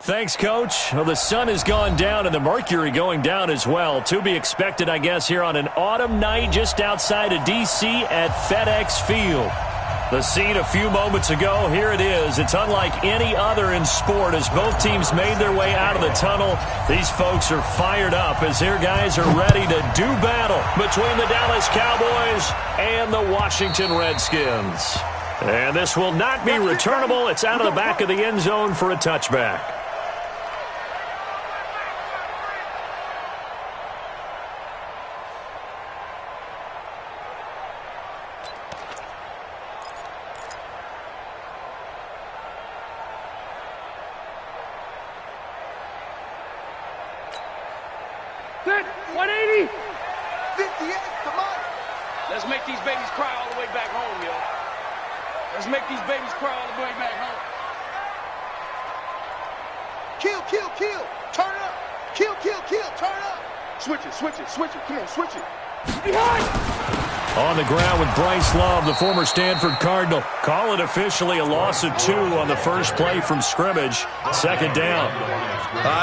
Thanks, Coach. Well, the sun has gone down and the mercury going down as well. To be expected, I guess, here on an autumn night just outside of D.C. at FedEx Field. The scene a few moments ago, here it is. It's unlike any other in sport as both teams made their way out of the tunnel. These folks are fired up as their guys are ready to do battle between the Dallas Cowboys and the Washington Redskins. And this will not be returnable. It's out of the back of the end zone for a touchback. Set, 180. 58, come on. Let's make these babies cry all the way back home, yo. Let's make these babies cry all the way back home. Kill, kill, kill. Turn up. Kill, kill, kill. Turn up. Switch it, switch it, switch it. Come on, switch it. Behind. On the ground with Bryce Love, the former Stanford Cardinal. Call it officially a loss of 2 on the first play from scrimmage. Second down.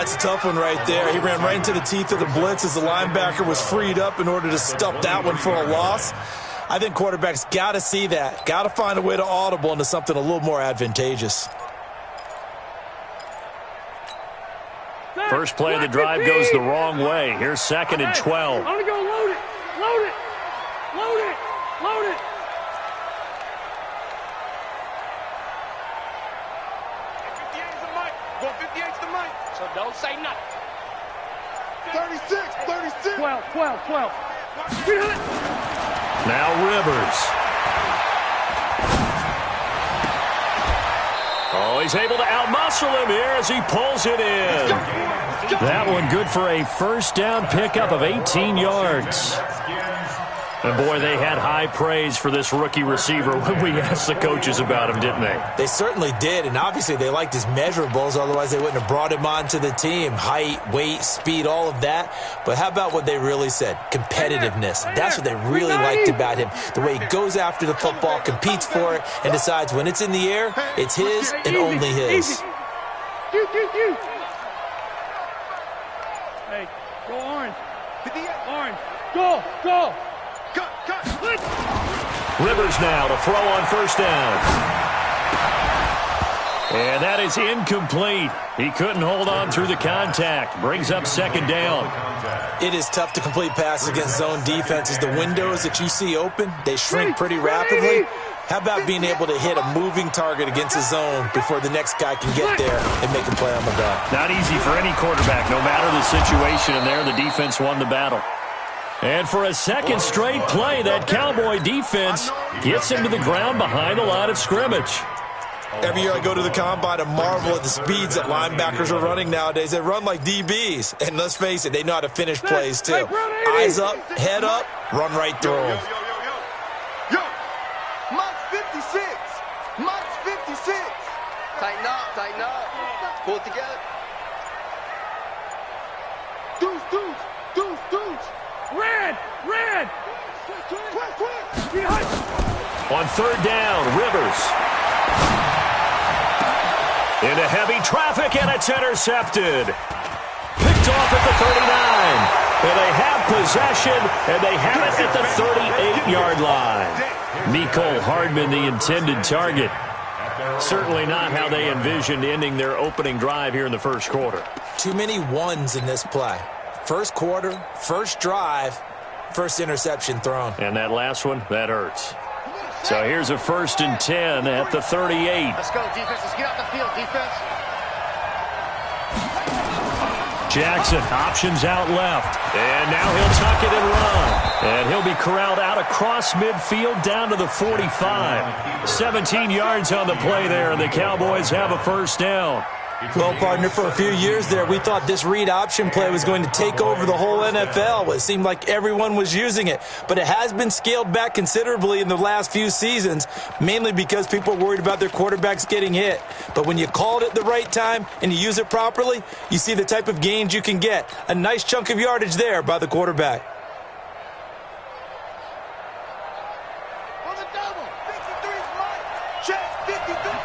It's a tough one right there. He ran right into the teeth of the blitz as the linebacker was freed up in order to stuff that one for a loss. I think quarterbacks got to see that. Got to find a way to audible into something a little more advantageous. First play of the drive goes the wrong way. Here's second and 12. I'm going to go load it. Load it. Load it. Load it. Go 58's the mic. So don't say nothing. 36, 36. 12, 12, 12. Behind. Now Rivers. Oh, he's able to outmuscle him here as he pulls it in. That one good for a first down pickup of 18 yards. And, boy, they had high praise for this rookie receiver when we asked the coaches about him, didn't they? They certainly did, and obviously they liked his measurables. Otherwise, they wouldn't have brought him onto the team. Height, weight, speed, all of that. But how about what they really said? Competitiveness. That's what they really liked about him. The way he goes after the football, competes for it, and decides when it's in the air, it's his and only his. Hey, go orange. Orange. Go, go. Rivers now to throw on first down. And that is incomplete. He couldn't hold on through the contact. Brings up second down. It is tough to complete passes against zone defenses. The windows that you see open, they shrink pretty rapidly. How about being able to hit a moving target against a zone before the next guy can get there and make a play on the back? Not easy for any quarterback, no matter the situation. And there, the defense won the battle. And for a second straight play, that Cowboy defense gets him to the ground behind the line of scrimmage. Every year I go to the combine and marvel at the speeds that linebackers are running nowadays. They run like DBs. And let's face it, they know how to finish plays too. Eyes up, head up, run right through them. Yo, Mike's 56. Mike's 56. Tighten up, tighten up. Pull it together. Deuce, deuce, deuce, deuce. Red, red. Behind. On third down, Rivers. Into heavy traffic, and it's intercepted. Picked off at the 39. And they have possession, and they have it at the 38-yard line. Mecole Hardman, the intended target. Certainly not how they envisioned ending their opening drive here in the first quarter. Too many ones in this play. First quarter, first drive, first interception thrown. And that last one, that hurts. So here's a 1st and 10 at the 38. Let's go, defense. Let's get out the field, defense. Jackson options out left. And now he'll tuck it and run. And he'll be corralled out across midfield down to the 45. 17 yards on the play there, and the Cowboys have a first down. Well, partner, for a few years there, we thought this read option play was going to take over the whole NFL. It seemed like everyone was using it. But it has been scaled back considerably in the last few seasons, mainly because people are worried about their quarterbacks getting hit. But when you call it at the right time and you use it properly, you see the type of gains you can get. A nice chunk of yardage there by the quarterback. On the double. 53's Mike. Check. 53.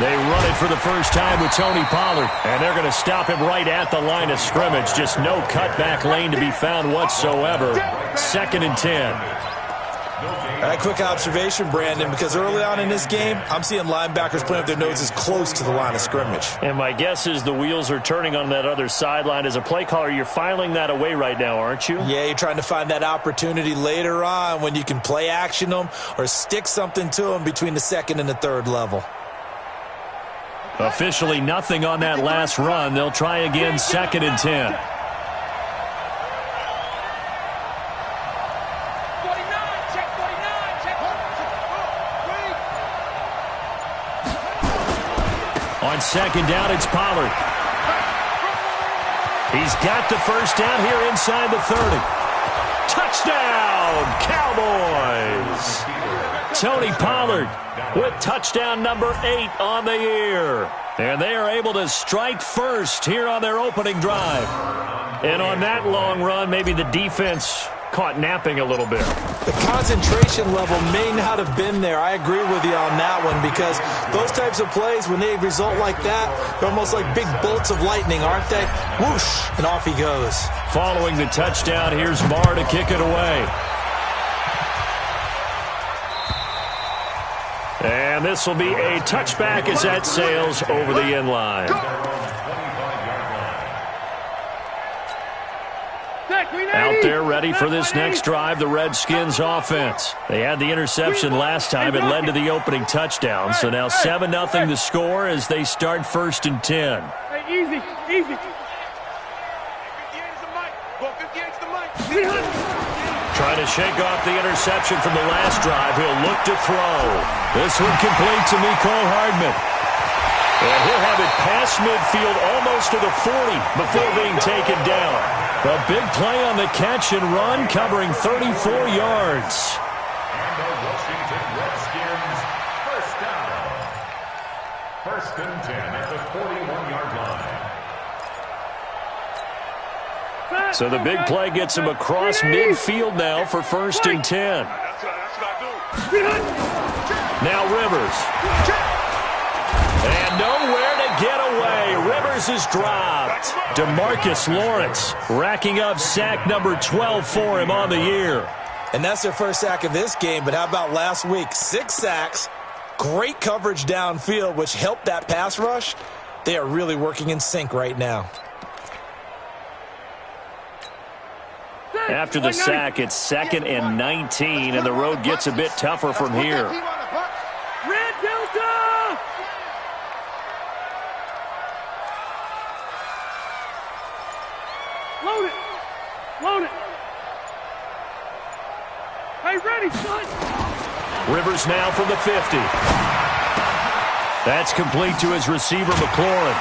They run it for the first time with Tony Pollard, and they're going to stop him right at the line of scrimmage. Just no cutback lane to be found whatsoever. 2nd and 10. A quick observation, Brandon, because early on in this game, I'm seeing linebackers playing with their noses close to the line of scrimmage. And my guess is the wheels are turning on that other sideline. As a play caller, you're filing that away right now, aren't you? Yeah, you're trying to find that opportunity later on when you can play action them or stick something to them between the 2nd and the 3rd level. Officially nothing on that last run. They'll try again, 2nd and 10. 49, check 49, check. On 2nd down, it's Pollard. He's got the first down here inside the 30. Touchdown, Cowboys! Tony Pollard with touchdown number 8 on the year. And they are able to strike first here on their opening drive. And on that long run, maybe the defense caught napping a little bit. The concentration level may not have been there. I agree with you on that one because those types of plays, when they result like that, they're almost like big bolts of lightning, aren't they? Whoosh, and off he goes. Following the touchdown, here's Marr to kick it away. And this will be a touchback as that sails over the end line. Out there ready for this next drive, the Redskins offense. They had the interception last time. It led to the opening touchdown. So now 7-0 the score as they start 1st and 10. Hey, easy, easy. 58's the mic. Trying to shake off the interception from the last drive. He'll look to throw. This one complete to Mecole Hardman. And he'll have it past midfield almost to the 40 before being taken down. A big play on the catch and run, covering 34 yards. And the Washington Redskins, first down. 1st and 10 at the 41-yard line. So the big play gets him across midfield now for 1st and 10. That's what I do. Now Rivers. And nowhere to get away. Rivers is dropped. DeMarcus Lawrence racking up sack number 12 for him on the year. And that's their first sack of this game, but how about last week? 6 sacks, great coverage downfield, which helped that pass rush. They are really working in sync right now. After the sack, it's 2nd and 19, and the road gets a bit tougher from here. Red Delta! Load it! Load it! Hey, ready, son! Rivers now from the 50. That's complete to his receiver, McLaurin.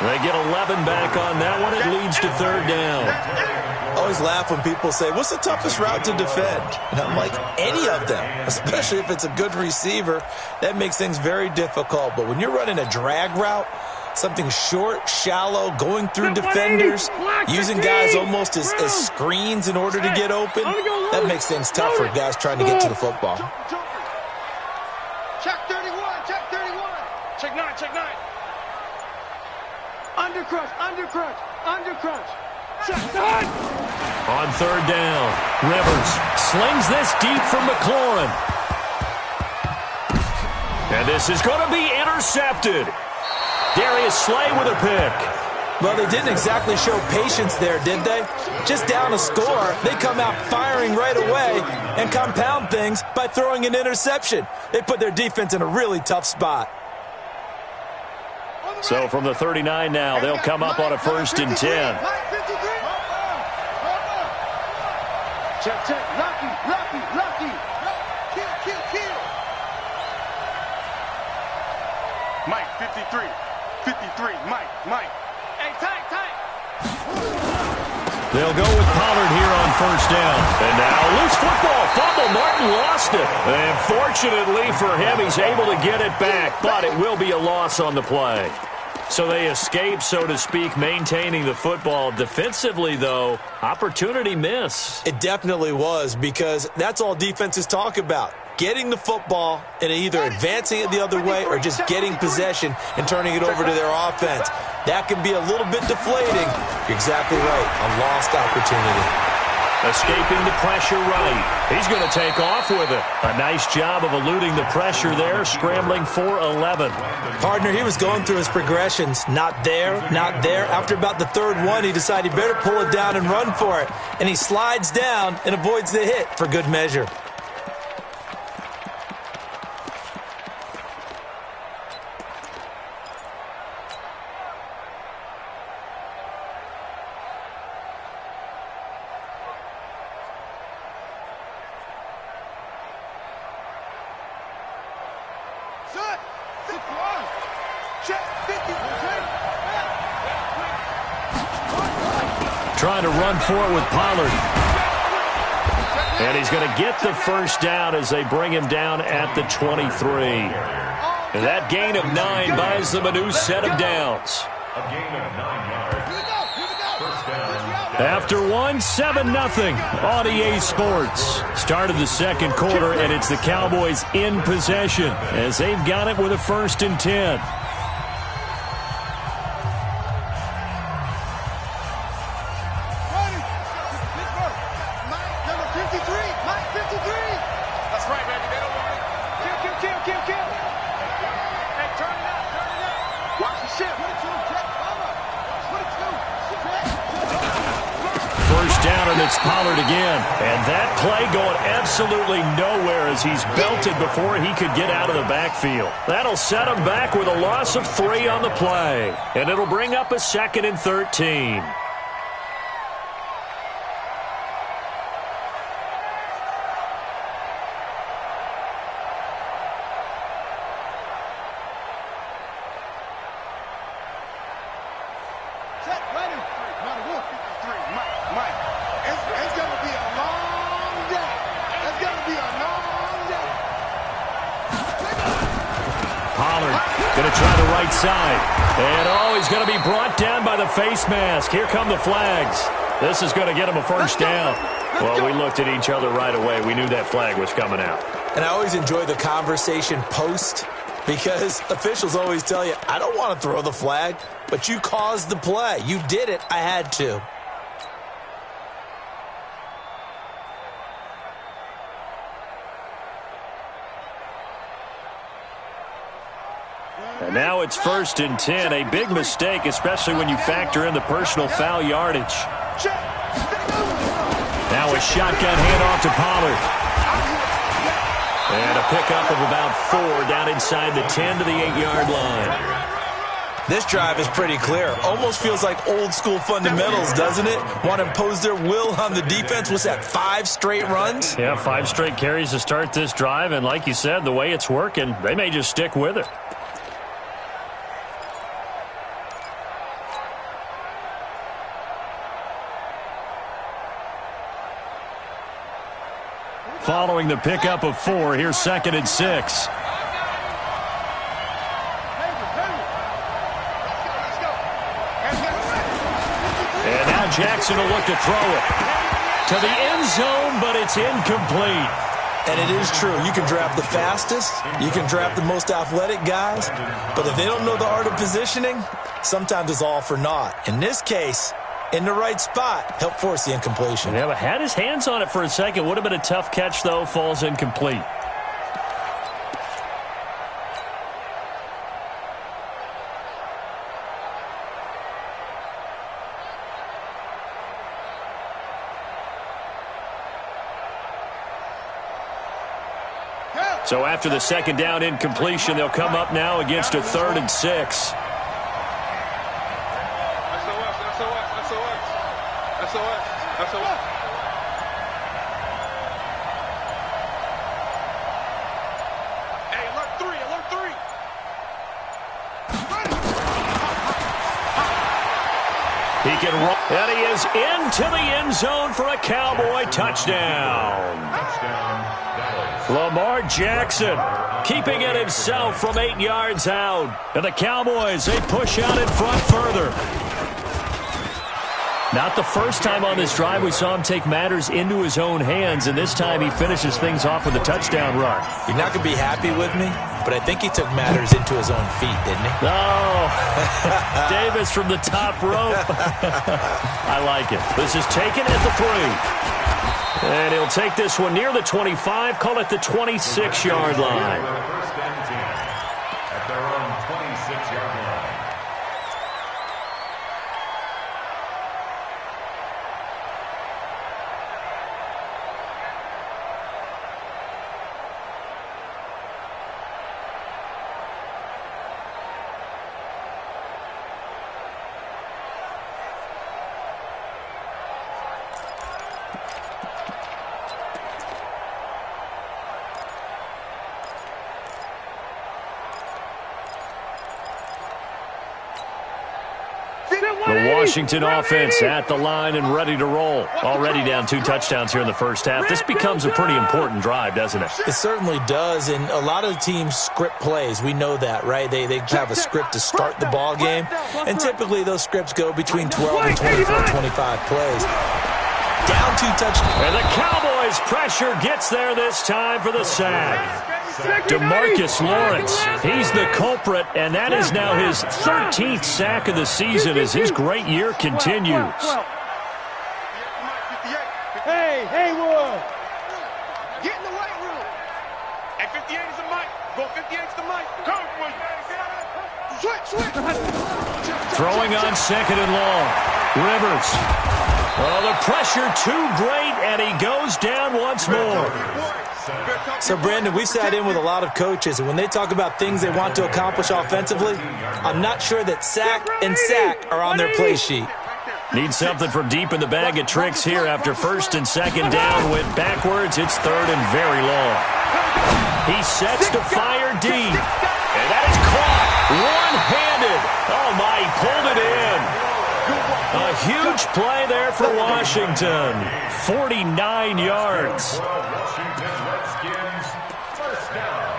They get 11 back on that one. It leads to 3rd down. I always laugh when people say, what's the toughest route to defend? And I'm like, any of them, especially if it's a good receiver. That makes things very difficult. But when you're running a drag route, something short, shallow, going through defenders, using guys almost as screens in order to get open, that makes things tough for guys trying to get to the football. Check 31, check 31. Check 9, check 9. Undercrunch, undercrunch, undercrunch. Check 9. On 3rd down, Rivers slings this deep from McLaurin. And this is going to be intercepted. Darius Slay with a pick. Well, they didn't exactly show patience there, did they? Just down a score, they come out firing right away and compound things by throwing an interception. They put their defense in a really tough spot. So from the 39 now, they'll come up on a 1st and 10. Check, check, lucky, lucky, lucky. Kill, kill, kill. Mike, 53. 53, Mike. Hey, tight. They'll go with Pollard here on 1st down. And now loose football. Fumble. Martin lost it. And fortunately for him, he's able to get it back. But it will be a loss on the play. So they escape, so to speak, maintaining the football. Defensively, though, opportunity miss. It definitely was, because that's all defenses talk about. getting the football and either advancing it the other way or just getting possession and turning it over to their offense. That can be a little bit deflating. You're exactly right. A lost opportunity. Escaping the pressure right. He's going to take off with it. A nice job of eluding the pressure there, scrambling for 11. Partner, he was going through his progressions. Not there, not there. After about the third one, he decided he better pull it down and run for it. And he slides down and avoids the hit for good measure. Trying to run for it with Pollard. And he's going to get the first down as they bring him down at the 23. And that gain of 9 buys them a new set of downs. A gain of 9 yards. First down. After 7-0 on EA Sports. Started the second quarter, and it's the Cowboys in possession as they've got it with a 1st and 10. It's Pollard again, and that play going absolutely nowhere as he's belted before he could get out of the backfield. That'll set him back with a loss of 3 on the play, and it'll bring up a 2nd and 13. And he's going to be brought down by the face mask. Here come the flags. This is going to get him a 1st down. Well, we looked at each other right away. We knew that flag was coming out. And I always enjoy the conversation post because officials always tell you, I don't want to throw the flag, but you caused the play. You did it. I had to. And now it's 1st and 10. A big mistake, especially when you factor in the personal foul yardage. Now a shotgun handoff to Pollard. And a pickup of about 4 down inside the 10 to the 8-yard line. This drive is pretty clear. Almost feels like old school fundamentals, doesn't it? Want to impose their will on the defense. What's that, 5 straight runs? Yeah, 5 straight carries to start this drive. And like you said, the way it's working, they may just stick with it. Following the pickup of 4, here's 2nd and 6. And now Jackson will look to throw it to the end zone, but it's incomplete. And it is true. You can draft the fastest. You can draft the most athletic guys. But if they don't know the art of positioning, sometimes it's all for naught. In this case, in the right spot, help force the incompletion. Yeah, but had his hands on it for a second. Would have been a tough catch, though. Falls incomplete. So after the 2nd down incompletion, they'll come up now against a 3rd and 6. Hey, alert 3. He can roll, and he is into the end zone for a Cowboy touchdown. Lamar Jackson keeping it himself from 8 yards out. And the Cowboys, they push out in front further. Not the first time on this drive we saw him take matters into his own hands, and this time he finishes things off with a touchdown run. You're not going to be happy with me, but I think he took matters into his own feet, didn't he? Oh, Davis from the top rope. I like it. This is taken at the 3. And he'll take this one near the 25, call it the 26-yard line. First and 10 at their own 26-yard line. The Washington offense at the line and ready to roll. Already down 2 touchdowns here in the first half. This becomes a pretty important drive, doesn't it? It certainly does, and a lot of teams script plays. We know that, right? They have a script to start the ball game, and typically those scripts go between 12 and 24, 25 plays. Down 2 touchdowns. And the Cowboys' pressure gets there this time for the sack. DeMarcus Lawrence, he's the culprit, and that is now his 13th sack of the season as his great year continues. Hey, Haywood! Get in the weight room! Hey, 58 is the mic. Go 58 is the mic. Come for you. Switch. Throwing on 2nd and long. Rivers. Oh, the pressure too great, and he goes down once more. So, Brandon, we sat in with a lot of coaches, and when they talk about things they want to accomplish offensively, I'm not sure that sack and sack are on their play sheet. Need something from deep in the bag of tricks here after 1st and 2nd down. Went backwards. It's 3rd and very long. He sets to fire deep. And that is caught one-handed. Oh, my, he pulled it in. A huge play there for Washington. 49 yards. Washington Redskins, first down.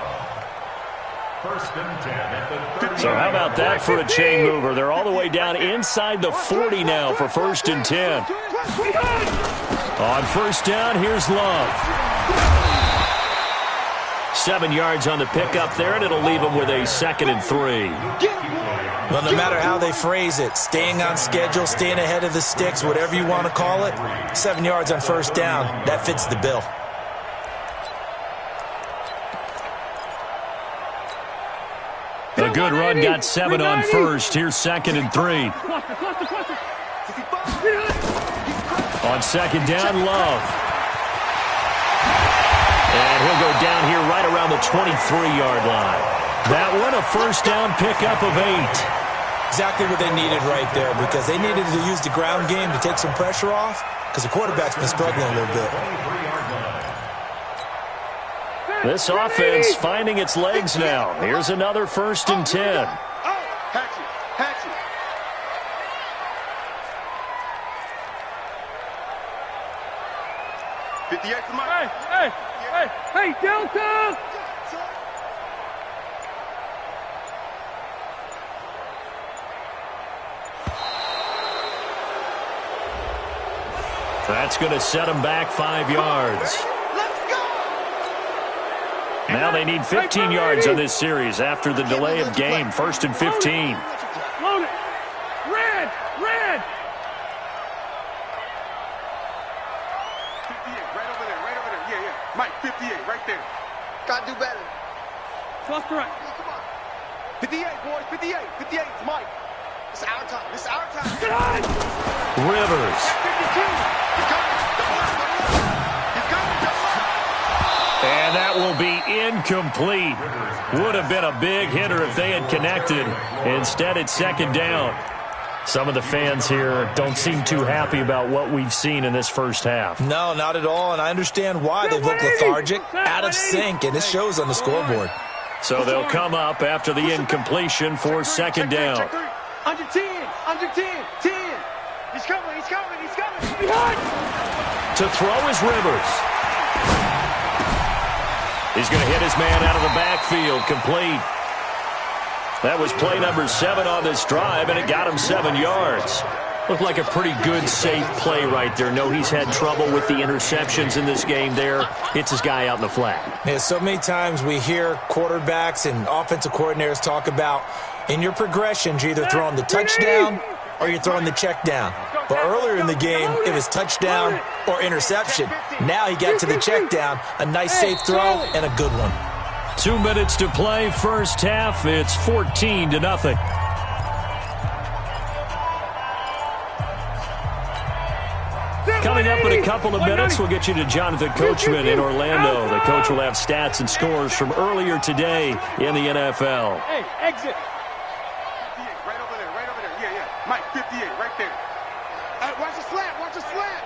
1st and 10 at the 30. So how about that for a chain mover? They're all the way down inside the 40 now for 1st and 10. On 1st down, here's Love. 7 yards on the pickup there, and it'll leave him with a 2nd and 3. Well, no matter how they phrase it, staying on schedule, staying ahead of the sticks, whatever you want to call it, 7 yards on 1st down, that fits the bill. A good run got 7 on 1st. Here's 2nd and 3. On 2nd down, Love. And he'll go down here right around the 23-yard line. That one, a 1st down pickup of 8. Exactly what they needed right there, because they needed to use the ground game to take some pressure off, because the quarterback's been struggling a little bit. This offense finding its legs now. Here's another 1st and 10. Hatchet. Hey, Delta! That's going to set them back 5 yards. Now they need 15 yards on this series after the delay of game. 1st and 15. Load it! Red! 58, right over there. Yeah. Mike, 58, right there. Gotta do better. Toss the right. Come on. 58, boys, 58. 58, it's Mike. It's our time. It's our time. Get on! Rivers. 52. He's coming. He's coming. And that will be incomplete. Would have been a big hitter if they had connected. Instead, it's 2nd down. Some of the fans here don't seem too happy about what we've seen in this first half. No, not at all, and I understand why. They look lethargic, out of sync, and it shows on the scoreboard. So they'll come up after the incompletion for 2nd down. Under 10. 10. He's coming. Behind! To throw is Rivers. He's going to hit his man out of the backfield, complete. That was play number 7 on this drive, and it got him 7 yards. Looked like a pretty good, safe play right there. No, he's had trouble with the interceptions in this game there. Hits his guy out in the flat. Yeah, so many times we hear quarterbacks and offensive coordinators talk about in your progressions, you're either throwing the touchdown or you're throwing the check down. But earlier in the game, it was touchdown or interception. Now he got to the check down, a nice safe throw and a good one. 2 minutes to play, first half. It's 14-0. Coming up in a couple of minutes, we'll get you to Jonathan Coachman in Orlando. The coach will have stats and scores from earlier today in the NFL. Hey, exit. 58, right over there. Yeah. Mike, 58, right there. Watch the slant. Watch the slant.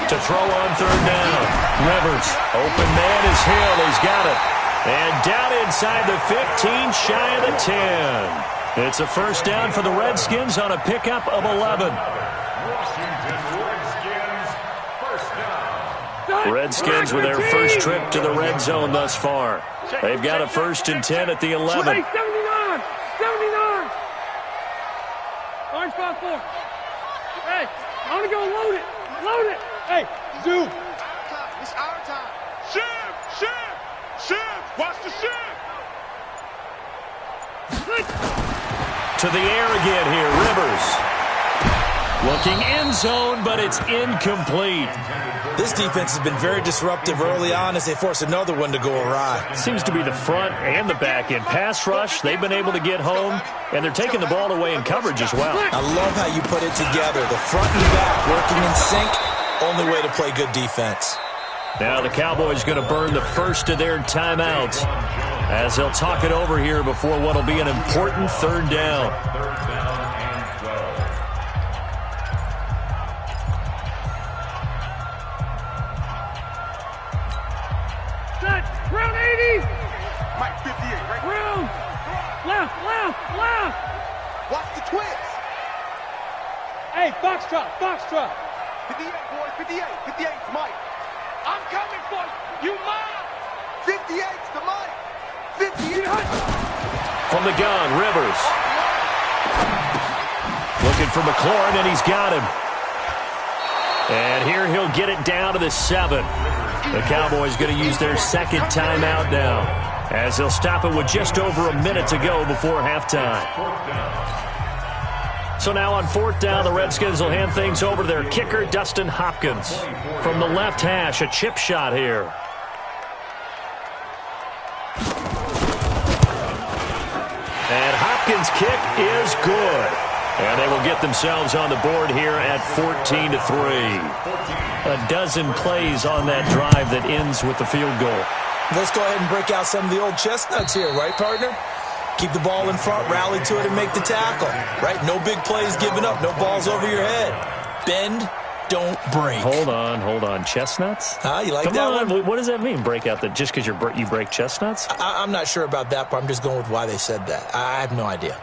To throw on third down. Rivers, open man is Hill. He's got it. And down inside the 15, shy of the 10. It's a first down for the Redskins on a pickup of 11. Redskins with their first trip to the red zone thus far. They've got a 1st and 10 at the 11. 79. Orange 5-4. Hey, I want to go load it. Hey, Zoo. It's our time. Shift. Watch the shift. To the air again here, Rivers. Looking end zone, but it's incomplete. This defense has been very disruptive early on as they force another one to go awry. Seems to be the front and the back end. Pass rush, they've been able to get home, and they're taking the ball away in coverage as well. I love how you put it together. The front and back working in sync, only way to play good defense. Now the Cowboys going to burn the first of their timeouts as they'll talk it over here before what will be an important third down. Round 80. Mike, 58, right? Round. Left. Watch the twist. Hey, foxtrot. 58, boys, 58. 58's Mike. I'm coming for you. You mine. 58's the Mike. 58. From the gun, Rivers. Looking for McLaurin, and he's got him. And here he'll get it down to the 7. The Cowboys going to use their second timeout now as they'll stop it with just over a minute to go before halftime. So now on 4th down, the Redskins will hand things over to their kicker, Dustin Hopkins. From the left hash, a chip shot here. And Hopkins' kick is good. And they will get themselves on the board here at 14-3. A dozen plays on that drive that ends with the field goal. Let's go ahead and break out some of the old chestnuts here, right, partner? Keep the ball in front, rally to it, and make the tackle, right? No big plays given up, no balls over your head. Bend, don't break. Hold on. Chestnuts? You like Come that on. one? What does that mean, break out just because you break chestnuts? I'm not sure about that, but I'm just going with why they said that. I have no idea.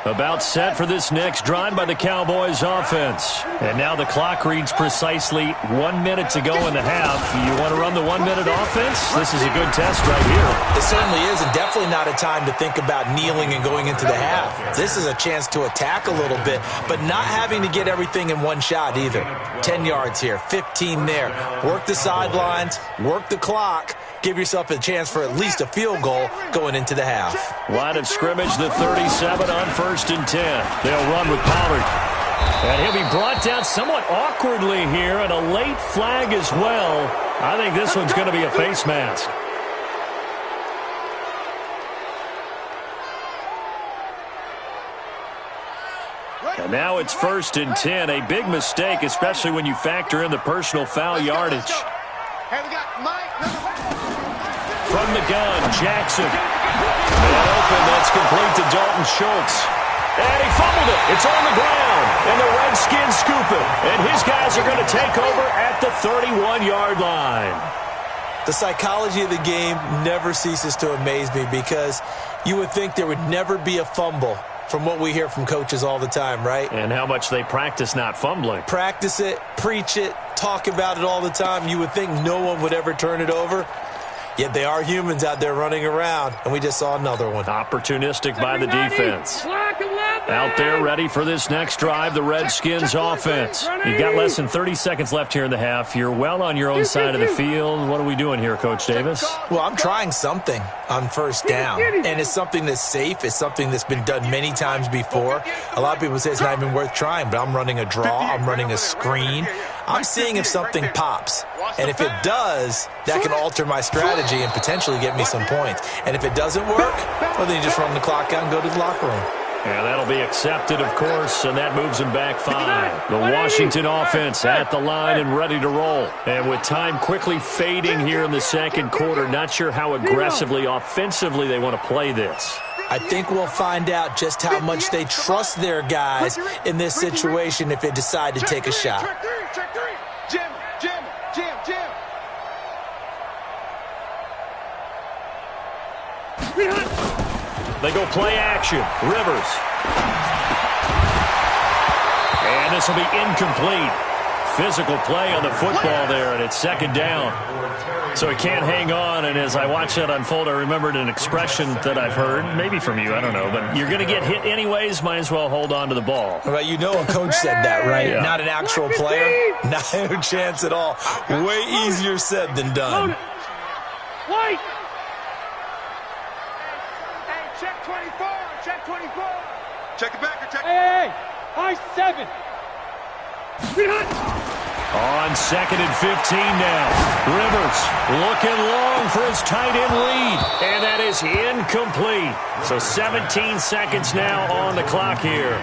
About set for this next drive by the Cowboys offense. And now the clock reads precisely 1 minute to go in the half. You want to run the 1 minute offense? This is a good test right here. It certainly is, and definitely not a time to think about kneeling and going into the half. This is a chance to attack a little bit, but not having to get everything in one shot either. 10 yards here, 15 there. Work the sidelines, work the clock. Give yourself a chance for at least a field goal going into the half. Line of scrimmage, the 37 on 1st and 10. They'll run with Pollard. And he'll be brought down somewhat awkwardly here, and a late flag as well. I think this one's going to be a face mask. And now it's 1st and 10. A big mistake, especially when you factor in the personal foul yardage. Hey, we got Mike. From the gun, Jackson. And open, that's complete to Dalton Schultz. And he fumbled it. It's on the ground. And the Redskins scoop it. And his guys are going to take over at the 31-yard line. The psychology of the game never ceases to amaze me because you would think there would never be a fumble from what we hear from coaches all the time, right? And how much they practice not fumbling. Practice it, preach it, talk about it all the time. You would think no one would ever turn it over. Yet they are humans out there running around, and we just saw another one. Opportunistic by the defense. Out there ready for this next drive, the Redskins offense. You've got less than 30 seconds left here in the half. You're well on your own side of the field. What are we doing here, Coach Davis? Well, I'm trying something on first down, and it's something that's safe. It's something that's been done many times before. A lot of people say it's not even worth trying, but I'm running a draw. I'm running a screen. I'm seeing if something pops. And if it does, that can alter my strategy and potentially get me some points. And if it doesn't work, well, then you just run the clock out and go to the locker room. Yeah, that'll be accepted, of course, and that moves them back 5. The Washington offense at the line and ready to roll. And with time quickly fading here in the second quarter, not sure how aggressively, offensively they want to play this. I think we'll find out just how much they trust their guys in this situation if they decide to take a shot. Check three. Jim. They go play action. Rivers. And this will be incomplete. Physical play on the football there, and it's second down. So he can't hang on, and as I watched that unfold, I remembered an expression that I've heard, maybe from you, I don't know, but you're going to get hit anyways, might as well hold on to the ball. Well, you know a coach said that, right? Yeah. Not an actual player. No chance at all. Way easier said than done. White. Check 24. Check the back or check. Hey. High 7. On 2nd and 15 now. Rivers looking long for his tight end lead. And that is incomplete. So 17 seconds now on the clock here.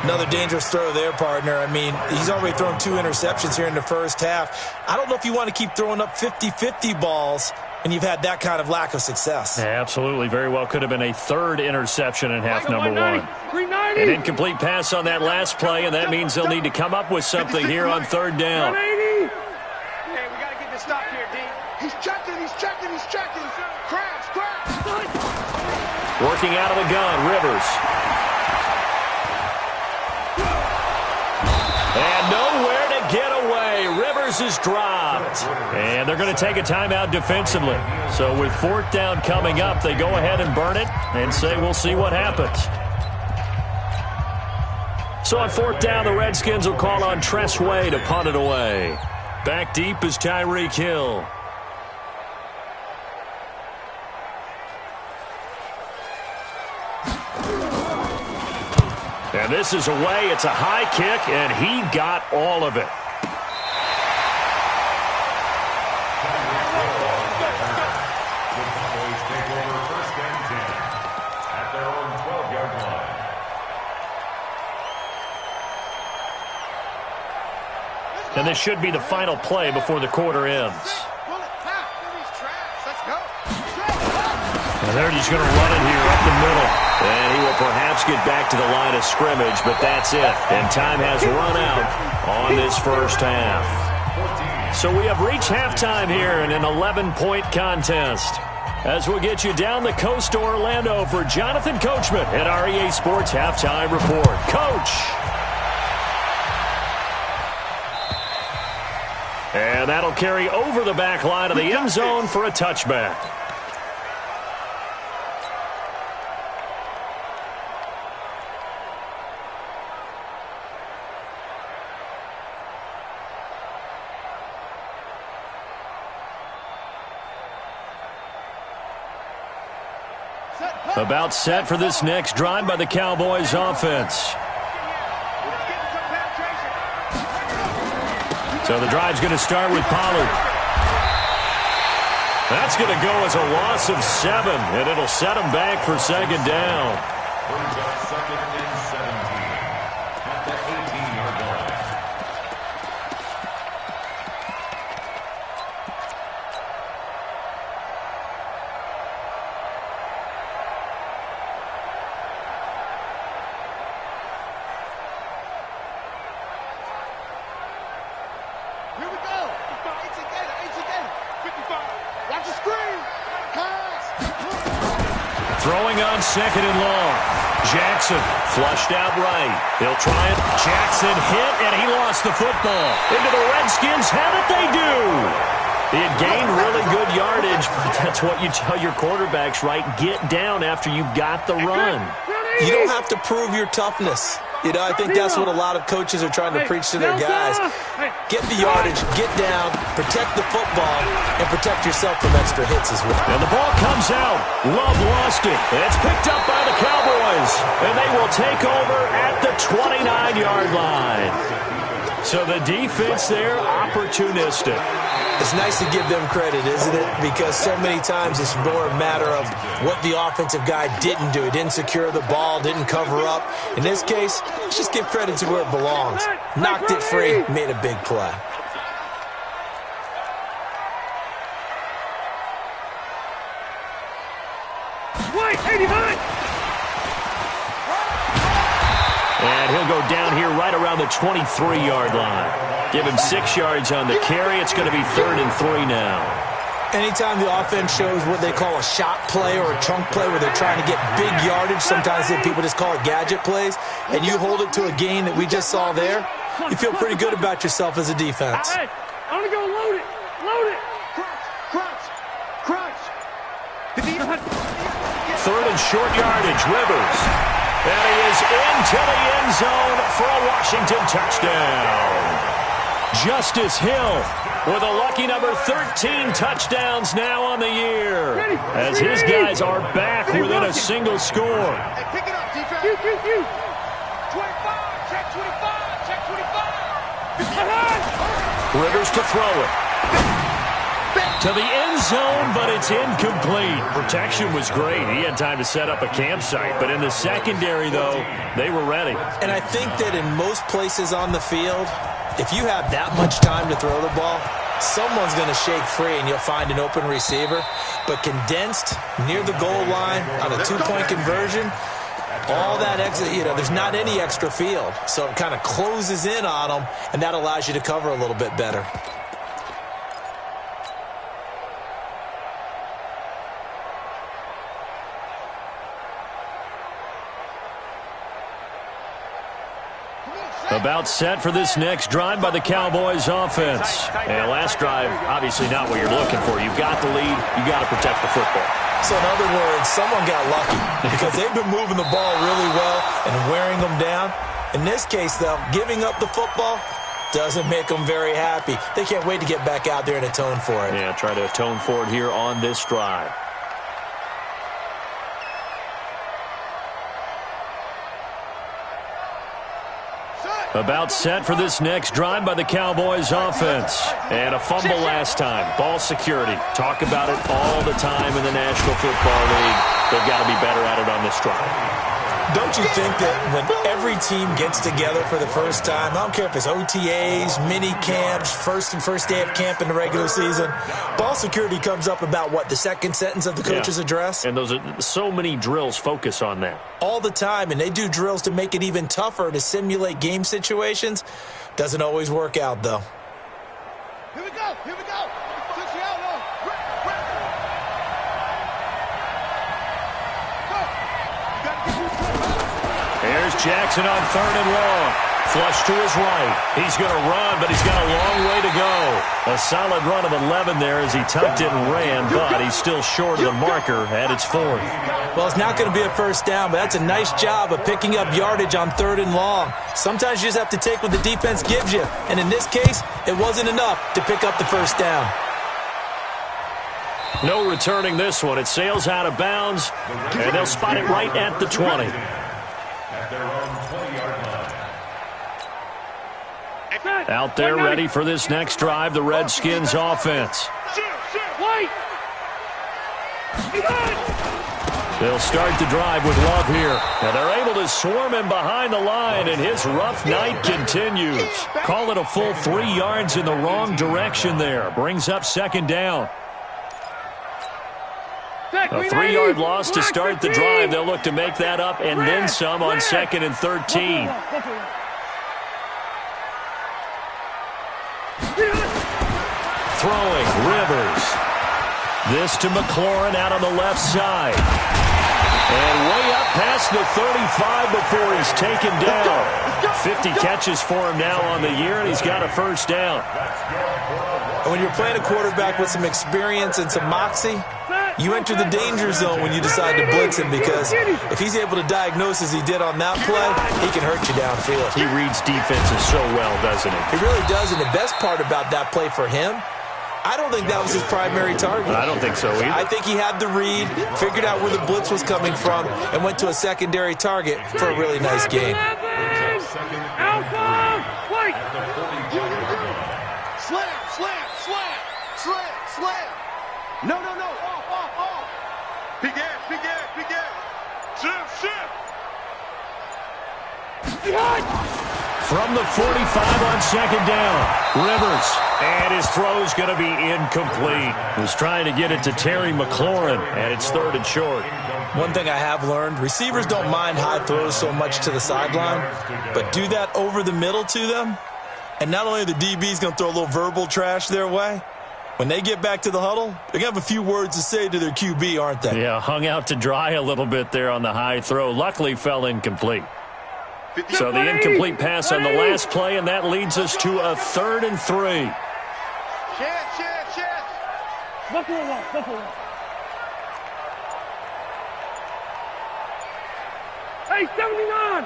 Another dangerous throw there, partner. I mean, he's already thrown 2 interceptions here in the first half. I don't know if you want to keep throwing up 50-50 balls and you've had that kind of lack of success. Yeah, absolutely. Very well could have been a 3rd interception in half number 1. 390. An incomplete pass on that last play, and that means they'll need to come up with something here on 3rd down. 180. Hey, we got to get this stop here, D. He's checking. Crash. Working out of the gun, Rivers. And nowhere to get away. Rivers is dropped. And they're going to take a timeout defensively. So with 4th down coming up, they go ahead and burn it and say we'll see what happens. So on 4th down, the Redskins will call on Tress Way to punt it away. Back deep is Tyreek Hill. And this is away. It's a high kick, and he got all of it. The Cowboys take over 1st and 10 at their own 12-yard line. And this should be the final play before the quarter ends. And they're just going to run it here up the middle. And he will perhaps get back to the line of scrimmage, but that's it. And time has run out on this first half. So we have reached halftime here in an 11-point contest. As we'll get you down the coast to Orlando for Jonathan Coachman at our EA Sports Halftime Report. Coach! And that'll carry over the back line of the end zone for a touchback. About set for this next drive by the Cowboys offense. So the drive's going to start with Pollard. That's going to go as a loss of 7, and it'll set him back for 2nd down. Brings up 2nd and 17 at the 18-yard line. Here we go. 55. Watch the screen. Pass. Throwing on 2nd and long. Jackson flushed out right. They'll try it. Jackson hit, and he lost the football. Into the Redskins. Have it they do. He had gained really really good yardage, but that's what you tell your quarterbacks, right? Get down after you've got the run. You don't have to prove your toughness. You know, I think that's what a lot of coaches are trying to preach to their guys. Get the yardage, get down, protect the football, and protect yourself from extra hits as well. And the ball comes out. Love lost it. It's picked up by the Cowboys, and they will take over at the 29-yard line. So the defense there, opportunistic. It's nice to give them credit, isn't it? Because so many times it's more a matter of what the offensive guy didn't do. He didn't secure the ball, didn't cover up. In this case, let's just give credit to where it belongs. Knocked it free, made a big play. Wait, 89! And he'll go down here right around the 23-yard line. Give him 6 yards on the carry. It's going to be 3rd and 3 now. Anytime the offense shows what they call a shot play or a chunk play where they're trying to get big yardage, sometimes people just call it gadget plays, and you hold it to a gain that we just saw there, you feel pretty good about yourself as a defense. Hey, I'm going to go load it. Load it. Crunch. Crunch. 3rd and short yardage, Rivers. And he is into the end zone for a Washington touchdown. Justice Hill with a lucky number 13 touchdowns now on the year, as his guys are back within a single score. Hey, pick it up, defense. 25. Check 25. Check 25. Rivers to throw it. To the end zone, but it's incomplete. Protection was great. He had time to set up a campsite. But in the secondary, though, they were ready. And I think that in most places on the field, if you have that much time to throw the ball, someone's going to shake free and you'll find an open receiver. But condensed near the goal line on a 2-point conversion, all that extra, there's not any extra field. So it kind of closes in on them, and that allows you to cover a little bit better. About set for this next drive by the Cowboys offense. And last drive, obviously not what you're looking for. You've got the lead. You've got to protect the football. So in other words, someone got lucky because they've been moving the ball really well and wearing them down. In this case, though, giving up the football doesn't make them very happy. They can't wait to get back out there and atone for it. Yeah, try to atone for it here on this drive. About set for this next drive by the Cowboys offense. And a fumble last time. Ball security. Talk about it all the time in the National Football League. They've got to be better at it on this drive. Don't you think that when every team gets together for the first time, I don't care if it's OTAs, mini camps, first day of camp in the regular season, ball security comes up about, what, the second sentence of the coach's address? And those are so many drills focus on that. All the time, and they do drills to make it even tougher to simulate game situations. Doesn't always work out, though. Here we go. Here we go. Push you out, Here's Jackson on 3rd and long. Flush to his right. He's going to run, but he's got a long way to go. A solid run of 11 there as he tucked it and ran, but he's still short of the marker at its 4th. Well, it's not going to be a first down, but that's a nice job of picking up yardage on 3rd and long. Sometimes you just have to take what the defense gives you, and in this case, it wasn't enough to pick up the first down. No returning this one. It sails out of bounds, and they'll spot it right at the 20. Out there ready for this next drive, the Redskins offense. They'll start the drive with Love here. Now they're able to swarm him behind the line, and his rough night continues. Call it a full 3 yards in the wrong direction there. Brings up 2nd down. A 3-yard loss to start the drive. They'll look to make that up and then some on 2nd and 13. Throwing, Rivers. This to McLaurin out on the left side. And way up past the 35 before he's taken down. 50 catches for him now on the year, and he's got a first down. And when you're playing a quarterback with some experience and some moxie, you enter the danger zone when you decide to blitz him, because if he's able to diagnose as he did on that play, he can hurt you downfield. He reads defenses so well, doesn't he? He really does, and the best part about that play for him, I don't think that was his primary target. I don't think so either. I think he had the read, figured out where the blitz was coming from, and went to a secondary target for a really nice game. Slam. No. Off. Big ass. Shift. From the 45 on second down, Rivers. And his throw's going to be incomplete. He was trying to get it to Terry McLaurin, and it's 3rd and short. One thing I have learned, receivers don't mind high throws so much to the sideline, but do that over the middle to them, and not only are the DBs going to throw a little verbal trash their way, when they get back to the huddle, they're going to have a few words to say to their QB, aren't they? Yeah, hung out to dry a little bit there on the high throw. Luckily fell incomplete. So the incomplete pass on the last play, and that leads us to a 3rd and 3. Chance. Buffalo. Hey, 79.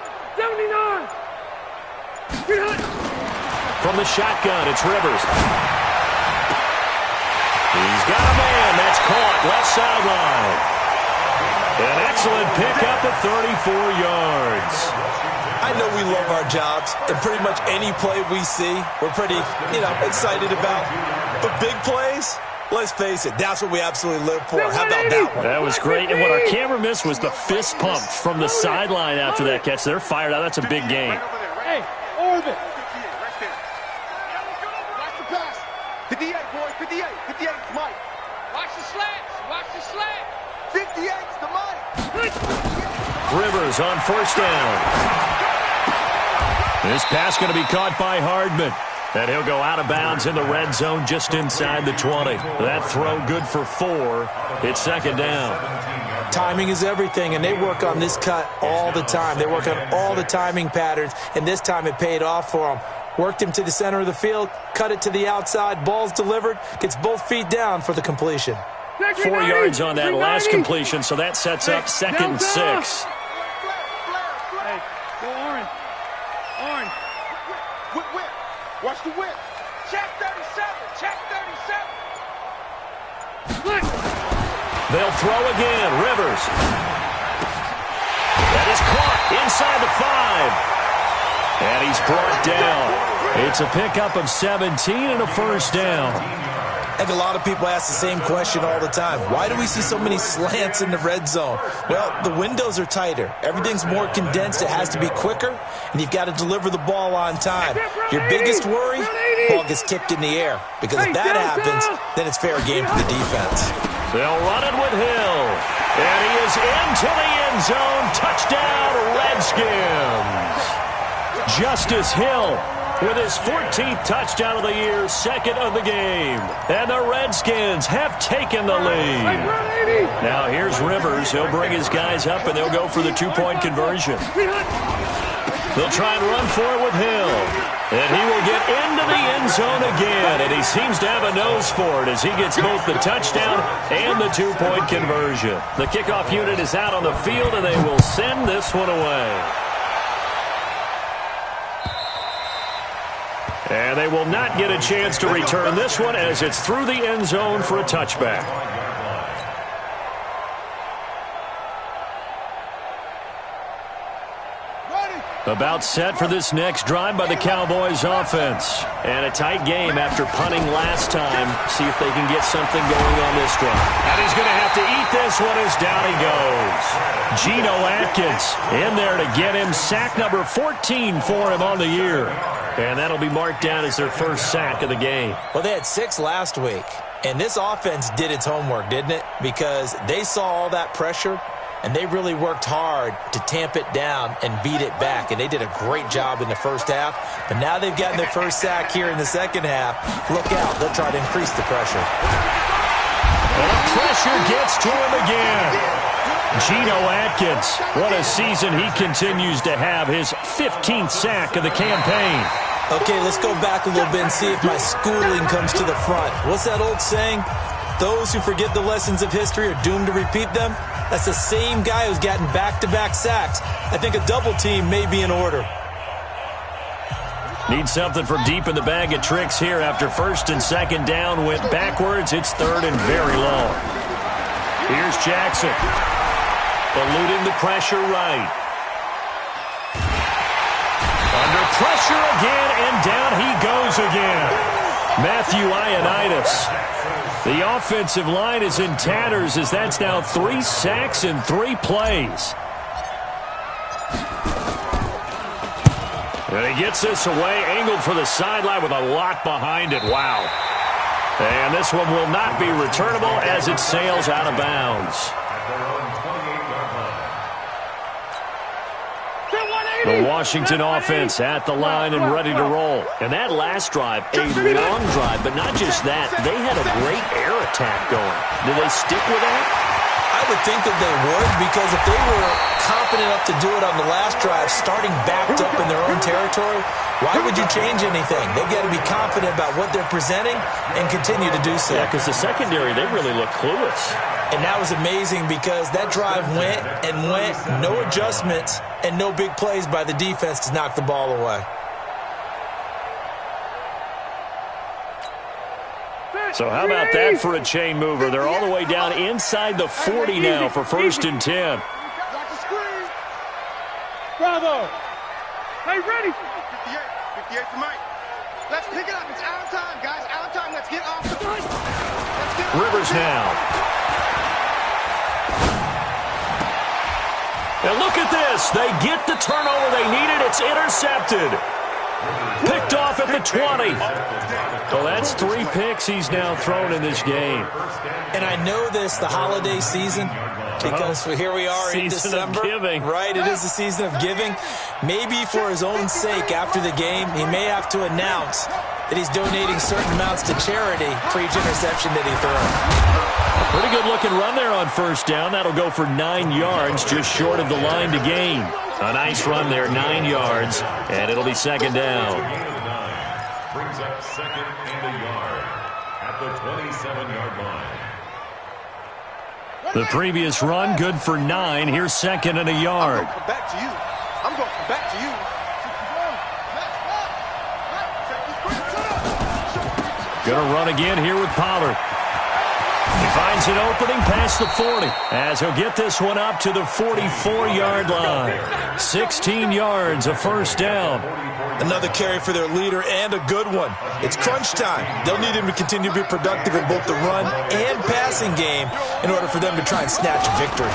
Get hot. From the shotgun, it's Rivers. He's got a man. That's caught. Left sideline. An excellent pickup of 34 yards. I know we love our jobs, and pretty much any play we see, we're pretty, excited about. But big plays, let's face it, that's what we absolutely live for. How about that one? That was great. And what our camera missed was the fist pump from the sideline after that catch. They're fired out. That's a big game. Hey, orbit. Watch the pass. 58, boys. 58. 58's Mike. Watch the slats. 58's the Mike. Rivers on 1st down. This pass going to be caught by Hardman. And he'll go out of bounds in the red zone just inside the 20. That throw good for 4. It's 2nd down. Timing is everything, and they work on this cut all the time. They work on all the timing patterns, and this time it paid off for them. Worked him to the center of the field, cut it to the outside, ball's delivered, gets both feet down for the completion. 4 yards on that last completion, so that sets up 2nd and 6. Hey, go orange. Whip. Watch the whip. Check 37. They'll throw again. Rivers. That is caught inside the 5. And he's brought down. It's a pickup of 17 and a 1st down. I think a lot of people ask the same question all the time. Why do we see so many slants in the red zone? Well, the windows are tighter. Everything's more condensed. It has to be quicker, and you've got to deliver the ball on time. Your biggest worry, ball gets tipped in the air. Because if that happens, then it's fair game for the defense. They'll run it with Hill. And he is into the end zone. Touchdown, Redskins. Justice Hill with his 14th touchdown of the year, 2nd of the game. And the Redskins have taken the lead. Now here's Rivers. He'll bring his guys up, and they'll go for the 2-point conversion. They'll try and run for it with Hill. And he will get into the end zone again. And he seems to have a nose for it as he gets both the touchdown and the 2-point conversion. The kickoff unit is out on the field, and they will send this one away. And they will not get a chance to return this one as it's through the end zone for a touchback. About set for this next drive by the Cowboys offense. And a tight game after punting last time. See if they can get something going on this drive. And he's going to have to eat this one as down he goes. Geno Atkins in there to get him sack number 14 for him on the year. And that'll be marked down as their first sack of the game. Well, they had 6 last week. And this offense did its homework, didn't it? Because they saw all that pressure, and they really worked hard to tamp it down and beat it back. And they did a great job in the first half. But now they've gotten their first sack here in the second half. Look out. They'll try to increase the pressure. And the pressure gets to him again. Geno Atkins, what a season he continues to have. His 15th sack of the campaign. Okay, let's go back a little bit and see if my schooling comes to the front. What's that old saying? Those who forget the lessons of history are doomed to repeat them. That's the same guy who's gotten back-to-back sacks. I think a double team may be in order. Need something from deep in the bag of tricks here after first and second down went backwards. It's third and very long. Here's Jackson. Eluding the pressure right. Under pressure again, and down he goes again. Matthew Ioannidis. The offensive line is in tatters as that's now 3 sacks in 3 plays. And he gets this away, angled for the sideline with a lot behind it. Wow. And this one will not be returnable as it sails out of bounds. The Washington offense at the line and ready to roll. And that last drive, a long drive, but not just that. They had a great air attack going. Do they stick with that? I would think that they would, because if they were confident enough to do it on the last drive, starting backed up in their own territory, why would you change anything? They've got to be confident about what they're presenting and continue to do so. Yeah, because the secondary, they really look clueless. And that was amazing because that drive went and went, no adjustments and no big plays by the defense to knock the ball away. So how about that for a chain mover? They're all the way down inside the 40 now for first and 10. Bravo. Hey, ready? 58 for Mike. Let's pick it up. It's our time, guys. Our time. Let's get off the punt. Rivers now. And look at this. They get the turnover they needed. It's intercepted. Picked off at the 20. Well, that's 3 picks he's now thrown in this game. And I know this, the holiday season, because here we are in December. Season of giving. Right, it is the season of giving. Maybe for his own sake, after the game, he may have to announce that he's donating certain amounts to charity for each interception that he throws. Pretty good looking run there on first down. That'll go for 9 yards, just short of the line to gain. A nice run there, 9 yards, and it'll be second down. Brings up second and a yard at the 27-yard line. The previous run, good for 9. Here's second and a yard. I'm going to come back to you. I'm going to come back to you. Going to run again here with Pollard. He finds an opening past the 40 as he'll get this one up to the 44-yard line. 16 yards, a first down. Another carry for their leader and a good one. It's crunch time. They'll need him to continue to be productive in both the run and passing game in order for them to try and snatch a victory.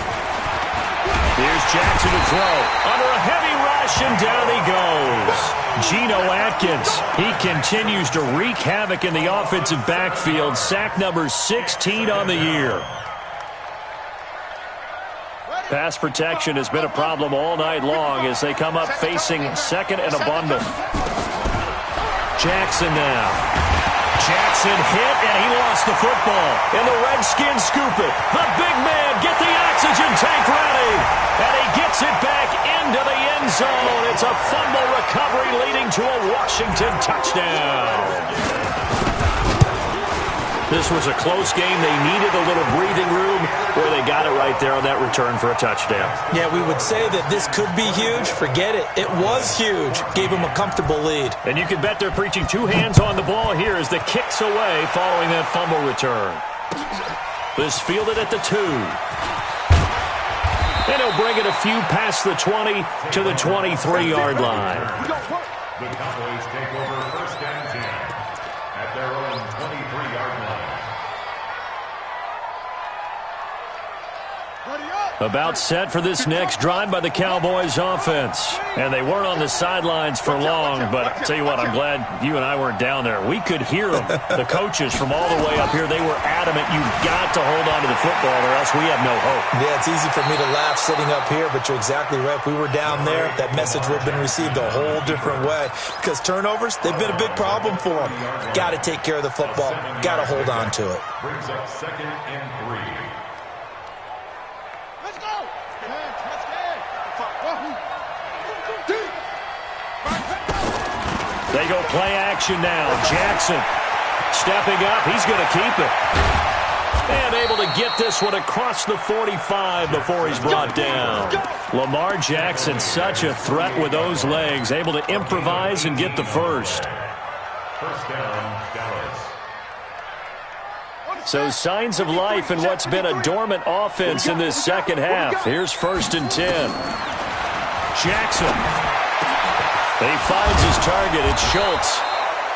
Here's Jackson to throw. Under a heavy rush, and down he goes. Geno Atkins. He continues to wreak havoc in the offensive backfield. Sack number 16 on the year. Pass protection has been a problem all night long as they come up facing second and a bundle. Jackson now. Jackson hit, and he lost the football. And the Redskins scoop it. The big man, get the oxygen tank ready. And he gets it back into the end zone. It's a fumble recovery leading to a Washington touchdown. This was a close game. They needed a little breathing room, where they got it right there on that return for a touchdown. Yeah, we would say that this could be huge. Forget it. It was huge. Gave them a comfortable lead. And you can bet they're preaching 2 hands on the ball here as the kick's away following that fumble return. This fielded at the 2. And he'll bring it a few past the 20 to the 23-yard line. The Cowboys take over first and 10 at their own 23-yard line. About set for this next drive by the Cowboys offense. And they weren't on the sidelines for long, but I'll tell you what, I'm glad you and I weren't down there. We could hear them, the coaches from all the way up here. They were adamant, you've got to hold on to the football or else we have no hope. Yeah, it's easy for me to laugh sitting up here, but you're exactly right. If we were down there, that message would have been received a whole different way. Because turnovers, they've been a big problem for them. Got to take care of the football. Got to hold on to it. Brings up second and 3. They go play action now. Jackson stepping up. He's going to keep it. And able to get this one across the 45 before he's brought down. Lamar Jackson, such a threat with those legs, able to improvise and get the first. First down, Dallas. So signs of life in what's been a dormant offense in this second half. Here's 1st and 10. Jackson. He finds his target. It's Schultz.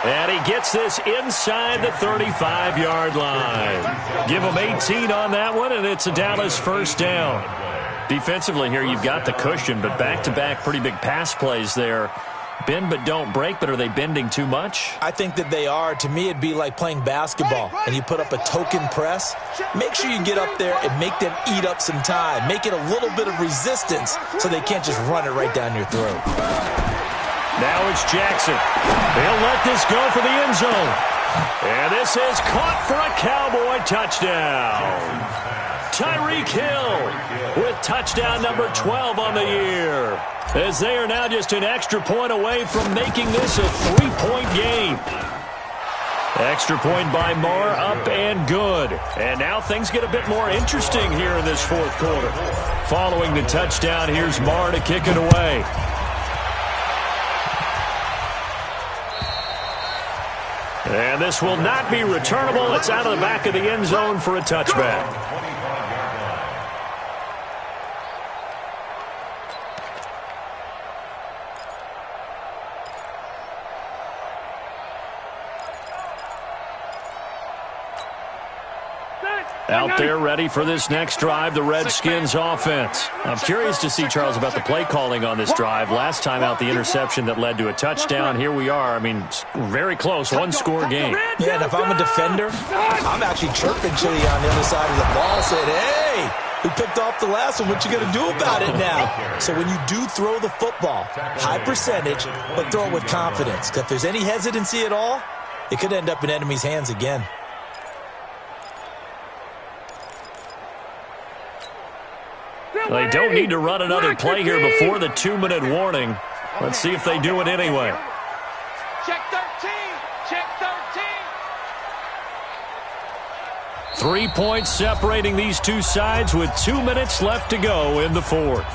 And he gets this inside the 35-yard line. Give him 18 on that one, and it's a Dallas first down. Defensively here, you've got the cushion, but back-to-back pretty big pass plays there. Bend but don't break, but are they bending too much? I think that they are. To me, it'd be like playing basketball, and you put up a token press. Make sure you get up there and make them eat up some time. Make it a little bit of resistance so they can't just run it right down your throat. Now it's Jackson. He'll let this go for the end zone. And this is caught for a Cowboy touchdown. Tyreek Hill with touchdown number 12 on the year. As they are now just an extra point away from making this a 3-point game. Extra point by Marr, up and good. And now things get a bit more interesting here in this fourth quarter. Following the touchdown, here's Marr to kick it away. And this will not be returnable. It's out of the back of the end zone for a touchback. Out there ready for this next drive, the Redskins offense. I'm curious to see, Charles, about the play calling on this drive. Last time out, the interception that led to a touchdown. Here we are. I mean, very close, one-score game. Yeah, and if I'm a defender, I'm actually chirping Chili on the other side of the ball, saying, hey, who picked off the last one? What you going to do about it now? So when you do throw the football, high percentage, but throw it with confidence. Because if there's any hesitancy at all, it could end up in enemy's hands again. They don't need to run another play here before the 2-minute warning. Let's see if they do it anyway. Check 13. Check 13. 3 points separating these two sides with 2 minutes left to go in the fourth.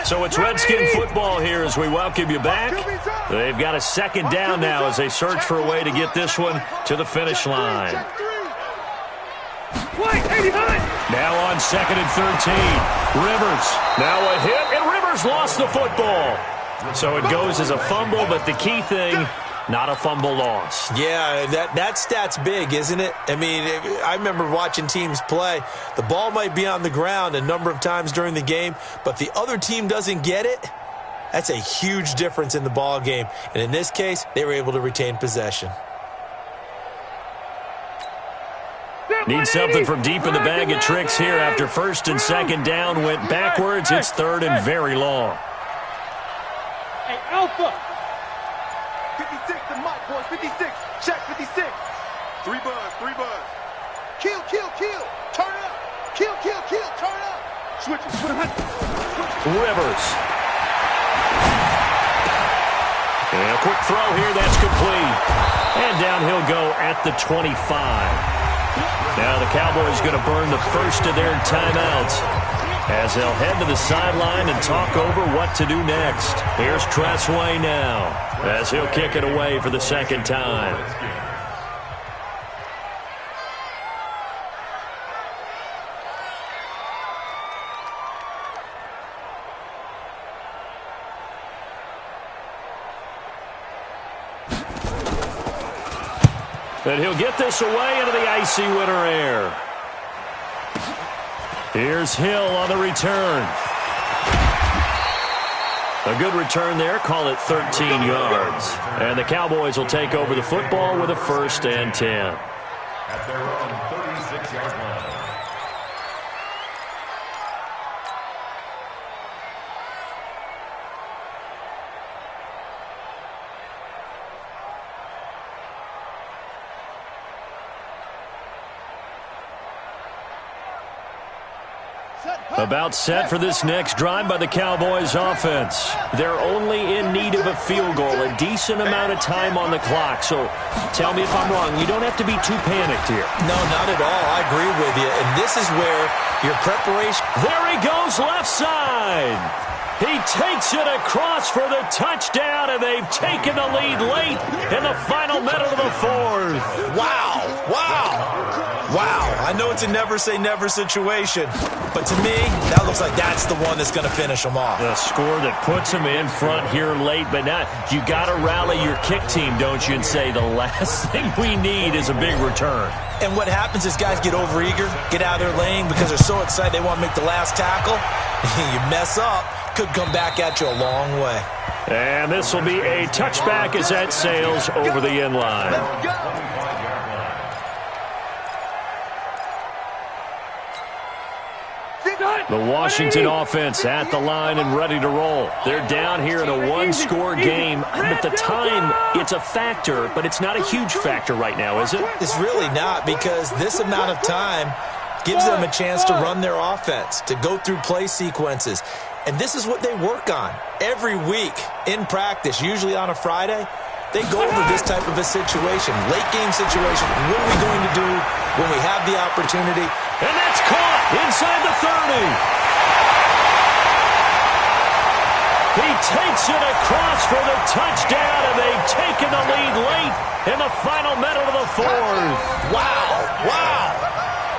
So it's Redskin football here as we welcome you back. They've got a second down now as they search for a way to get this one to the finish line. Now on 2nd and 13. Rivers. Now a hit, and Rivers lost the football. So it goes as a fumble, but the key thing, not a fumble loss. Yeah, that stat's big, isn't it? I mean, I remember watching teams play. The ball might be on the ground a number of times during the game, but the other team doesn't get it. That's a huge difference in the ball game. And in this case, they were able to retain possession. Need something from deep in the bag of tricks here after 1st and 2nd down went backwards. It's 3rd and very long. Hey, Alpha. 56 to Mike, boys. 56. Check 56. 3 buzz, 3 buzz. Kill, kill, kill. Turn up. Kill, kill, kill. Turn up. Switch it. Rivers. And a quick throw here. That's complete. And down he'll go at the 25. Now the Cowboys going to burn the first of their timeouts as they'll head to the sideline and talk over what to do next. Here's Tressway now as he'll kick it away for the second time. And he'll get this away into the icy winter air. Here's Hill on the return. A good return there. Call it 13 yards. And the Cowboys will take over the football with a 1st and 10. At their own 36-yard line. About set for this next drive by the Cowboys offense. They're only in need of a field goal, a decent amount of time on the clock. So tell me if I'm wrong. You don't have to be too panicked here. No, not at all. I agree with you. And this is where your preparation... There he goes, left side. He takes it across for the touchdown, and they've taken the lead late in the final minute of the fourth. Wow. I know it's a never-say-never situation, but to me, that looks like that's the one that's going to finish them off. The score that puts them in front here late, but now you got to rally your kick team, don't you, and say the last thing we need is a big return. And what happens is guys get overeager, get out of their lane because they're so excited they want to make the last tackle. You mess up, could come back at you a long way. And this will be a touchback as that sails over the end line. The Washington offense at the line and ready to roll. They're down here in a one-score game. But the time, it's a factor, but it's not a huge factor right now, is it? It's really not, because this amount of time gives them a chance to run their offense, to go through play sequences. And this is what they work on every week in practice, usually on a Friday. They go over this type of a situation, late-game situation. What are we going to do when we have the opportunity? And that's caught inside the 30. He takes it across for the touchdown, and they've taken the lead late in the final minute of the fourth. Wow.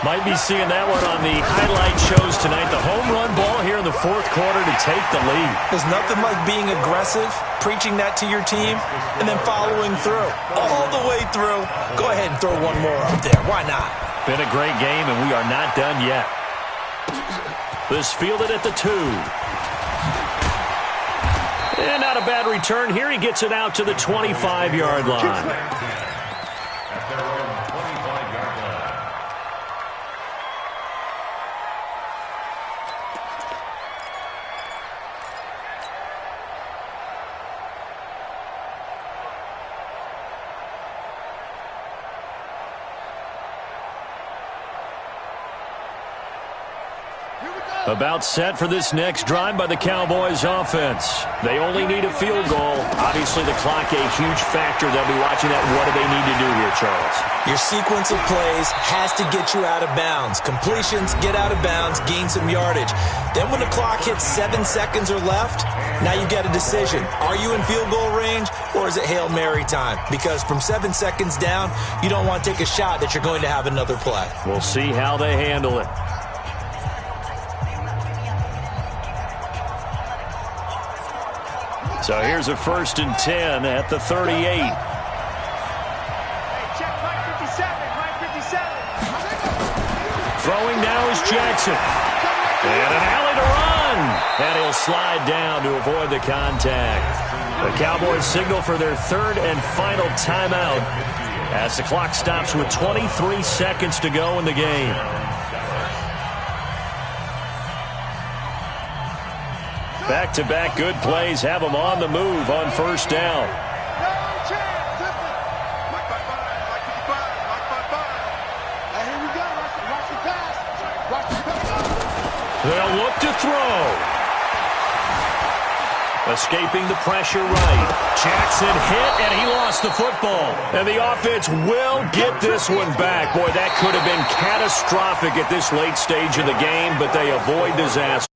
Might be seeing that one on the highlight shows tonight. The home run ball here in the fourth quarter to take the lead. There's nothing like being aggressive, preaching that to your team, and then following through, all the way through. Go ahead and throw one more up there. Why not? Been a great game, and we are not done yet. This fielded at the 2. And not a bad return here. He gets it out to the 25-yard line. About set for this next drive by the Cowboys offense. They only need a field goal. Obviously, the clock a huge factor. They'll be watching that. What do they need to do here, Charles? Your sequence of plays has to get you out of bounds. Completions, get out of bounds, gain some yardage. Then when the clock hits 7 seconds or left, now you get a decision. Are you in field goal range, or is it Hail Mary time? Because from 7 seconds down, you don't want to take a shot that you're going to have another play. We'll see how they handle it. So here's a 1st and 10 at the 38. Hey, check Mike 57, Mike 57. Throwing now is Jackson. And an alley to run. And he'll slide down to avoid the contact. The Cowboys signal for their 3rd and final timeout as the clock stops with 23 seconds to go in the game. Back-to-back good plays have them on the move on 1st down. No chance. Listen. Mike 55. Mike 55. Hey, here we go. Watch the pass. Watch the pass. They'll look to throw. Escaping the pressure right. Jackson hit, and he lost the football. And the offense will get this one back. Boy, that could have been catastrophic at this late stage of the game, but they avoid disaster.